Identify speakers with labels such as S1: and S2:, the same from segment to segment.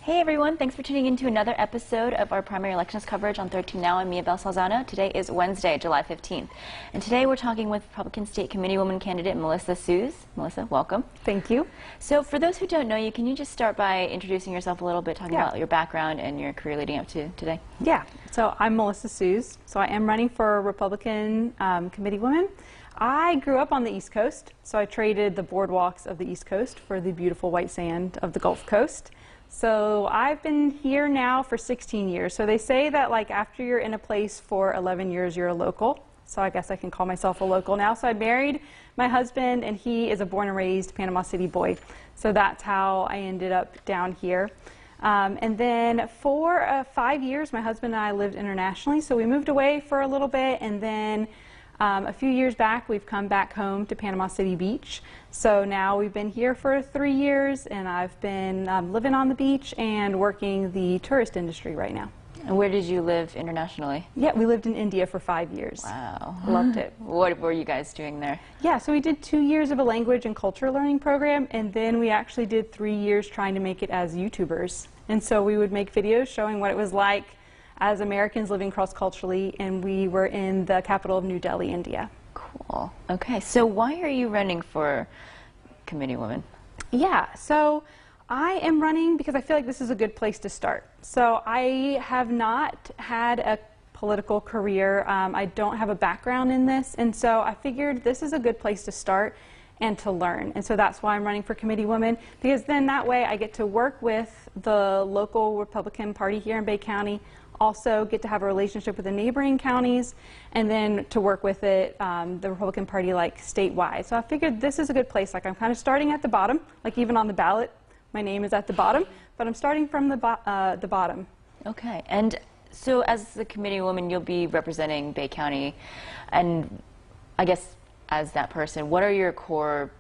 S1: Hey everyone, thanks for tuning in to another episode of our primary elections coverage on 13 Now. I'm Mia Bell Salzano. Today is Wednesday, July 15th. And today we're talking with Republican State Committeewoman candidate Melissa Seeuws. Melissa, welcome.
S2: Thank you.
S1: So for those who don't know you, can you just start by introducing yourself a little bit, talking about your background and your career leading up to today?
S2: Yeah, so I'm Melissa Seeuws. So I am running for Republican Committeewoman. I grew up on the East Coast, so I traded the boardwalks of the East Coast for the beautiful white sand of the Gulf Coast. So I've been here now for 16 years. So they say that like after you're in a place for 11 years, you're a local. So I guess I can call myself a local now. So I married my husband, and he is a born and raised Panama City boy. So that's how I ended up down here. And then for 5 years, my husband and I lived internationally. So we moved away for a little bit, and then a few years back, we've come back home to Panama City Beach. So now we've been here for 3 years, and I've been living on the beach and working the tourist industry right now.
S1: And where did you live internationally?
S2: Yeah, we lived in India for 5 years.
S1: Wow.
S2: Loved it.
S1: What were you guys doing there?
S2: Yeah, so we did 2 years of a language and culture learning program, and then we actually did 3 years trying to make it as YouTubers. And so we would make videos showing what it was like as Americans living cross-culturally, and we were in the capital of New Delhi, India.
S1: Cool. Okay, so why are you running for Committeewoman?
S2: Yeah, so I am running because I feel like this is a good place to start. So I have not had a political career. I don't have a background in this, and so I figured this is a good place to start and to learn. And so that's why I'm running for Committeewoman, because then that way I get to work with the local Republican Party here in Bay County, also get to have a relationship with the neighboring counties, and then to work with it, the Republican Party like statewide. So I figured this is a good place. Like I'm kind of starting at the bottom, like even on the ballot, my name is at the bottom, but I'm starting from the bottom.
S1: Okay, and so as the Committeewoman, you'll be representing Bay County, and I guess as that person, what are your core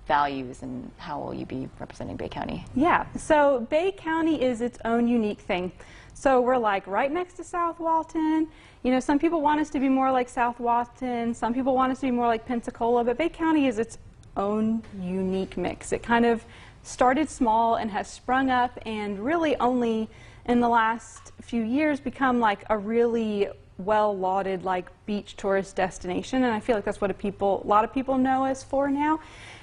S1: values and how will you be representing Bay County?
S2: Yeah, so Bay County is its own unique thing. So we're like right next to South Walton. You know, some people want us to be more like South Walton, some people want us to be more like Pensacola, but Bay County is its own unique mix. It kind of started small and has sprung up, and really only in the last few years become like a really well lauded like beach tourist destination, and I feel like that's what a lot of people know us for now.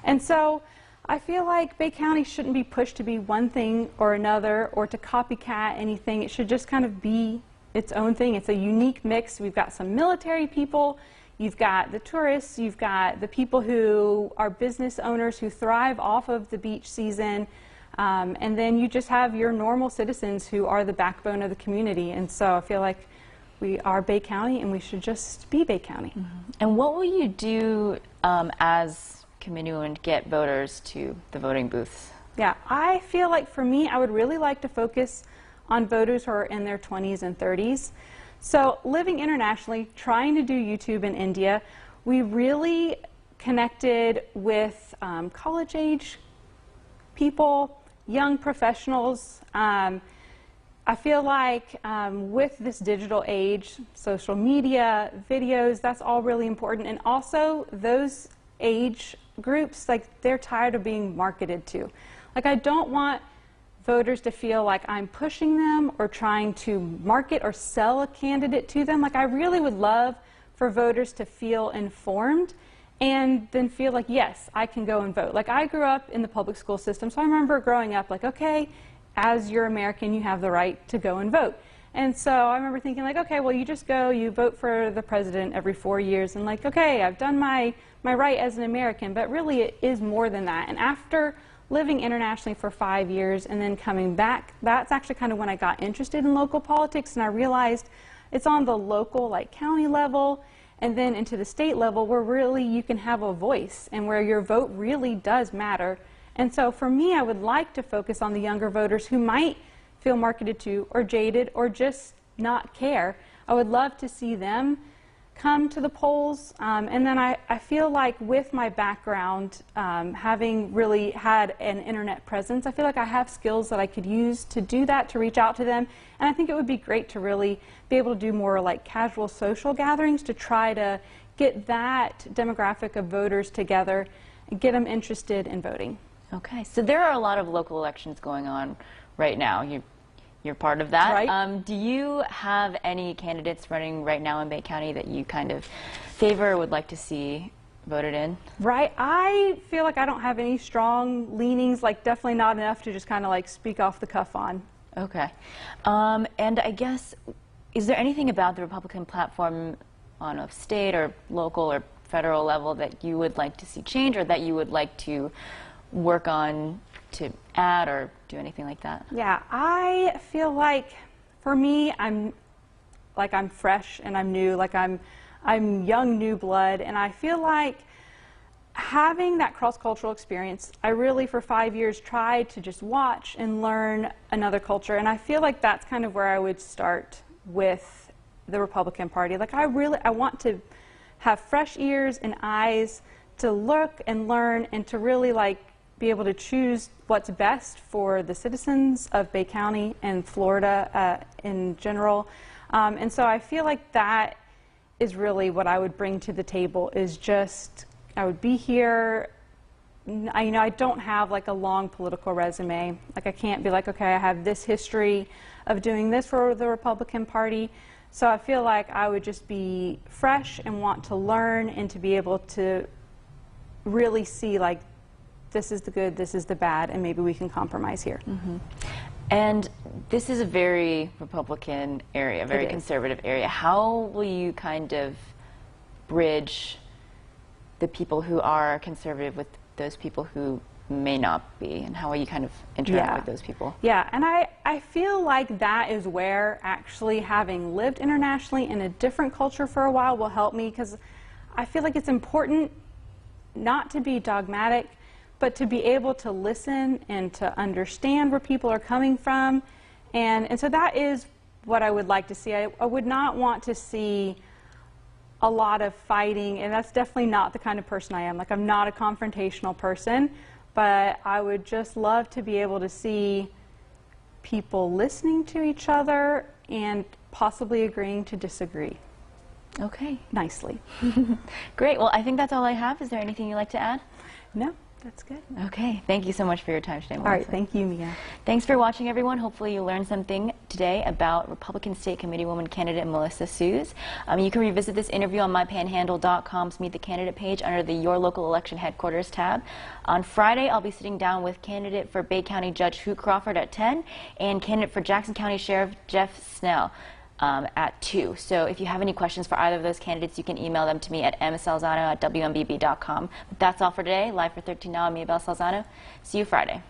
S2: And so I feel like Bay County shouldn't be pushed to be one thing or another or to copycat anything. It should just kind of be its own thing. It's a unique mix. We've got some military people, you've got the tourists, you've got the people who are business owners who thrive off of the beach season, and then you just have your normal citizens who are the backbone of the community. And so I feel like we are Bay County, and we should just be Bay County.
S1: Mm-hmm. And what will you do as Committeewoman to get voters to the voting booths?
S2: Yeah, I feel like for me, I would really like to focus on voters who are in their 20s and 30s. So living internationally, trying to do YouTube in India, we really connected with college-age people, young professionals. I feel like with this digital age, social media, videos, that's all really important. And also those age groups, like they're tired of being marketed to. Like I don't want voters to feel like I'm pushing them or trying to market or sell a candidate to them. Like I really would love for voters to feel informed and then feel like, yes, I can go and vote. Like I grew up in the public school system, so I remember growing up like, okay, as you're American, you have the right to go and vote. And so I remember thinking like, okay, well, you just go, you vote for the president every 4 years, and like, okay, I've done my right as an American, but really it is more than that. And after living internationally for 5 years and then coming back, that's actually kind of when I got interested in local politics, and I realized it's on the local, like county level, and then into the state level where really you can have a voice and where your vote really does matter. And so for me, I would like to focus on the younger voters who might feel marketed to or jaded or just not care. I would love to see them come to the polls. And then I feel like with my background, having really had an internet presence, I feel like I have skills that I could use to do that, to reach out to them. And I think it would be great to really be able to do more like casual social gatherings to try to get that demographic of voters together and get them interested in voting.
S1: Okay, so there are a lot of local elections going on right now. you're part of that.
S2: Right.
S1: Do you have any candidates running right now in Bay County that you kind of favor or would like to see voted in?
S2: Right. I feel like I don't have any strong leanings, like definitely not enough to just kind of like speak off the cuff on.
S1: Okay. And I guess, is there anything about the Republican platform on a state or local or federal level that you would like to see change or that you would like to work on to add or do anything like that?
S2: Yeah, I feel like for me, I'm fresh and I'm new, like I'm young, new blood, and I feel like having that cross-cultural experience, I really for 5 years tried to just watch and learn another culture, and I feel like that's kind of where I would start with the Republican Party. Like I want to have fresh ears and eyes to look and learn and to really like be able to choose what's best for the citizens of Bay County and Florida in general. And so I feel like that is really what I would bring to the table, is just I would be here. I don't have like a long political resume. Like I can't be like, okay, I have this history of doing this for the Republican Party. So I feel like I would just be fresh and want to learn and to be able to really see like this is the good, this is the bad, and maybe we can compromise here.
S1: Mm-hmm. And this is a very Republican area, very conservative area. How will you kind of bridge the people who are conservative with those people who may not be, and how will you kind of interact with those people?
S2: Yeah, and I feel like that is where actually having lived internationally in a different culture for a while will help me, because I feel like it's important not to be dogmatic, but to be able to listen and to understand where people are coming from. And so that is what I would like to see. I would not want to see a lot of fighting, and that's definitely not the kind of person I am. Like, I'm not a confrontational person, but I would just love to be able to see people listening to each other and possibly agreeing to disagree.
S1: Okay.
S2: Nicely.
S1: Great. Well, I think that's all I have. Is there anything you'd like to add?
S2: No, that's good.
S1: Okay. Thank you so much for your time today, Melissa.
S2: All right. Thank you, Mia.
S1: Thanks for watching, everyone. Hopefully you learned something today about Republican State Committeewoman candidate Melissa Seeuws. You can revisit this interview on mypanhandle.com's Meet the Candidate page under the Your Local Election Headquarters tab. On Friday, I'll be sitting down with candidate for Bay County Judge Hoot Crawford at 10 and candidate for Jackson County Sheriff Jeff Snell at 2. So if you have any questions for either of those candidates, you can email them to me at msalzano@wmbb.com. But that's all for today. Live for 13 Now, I'm Mia Bell Salzano. See you Friday.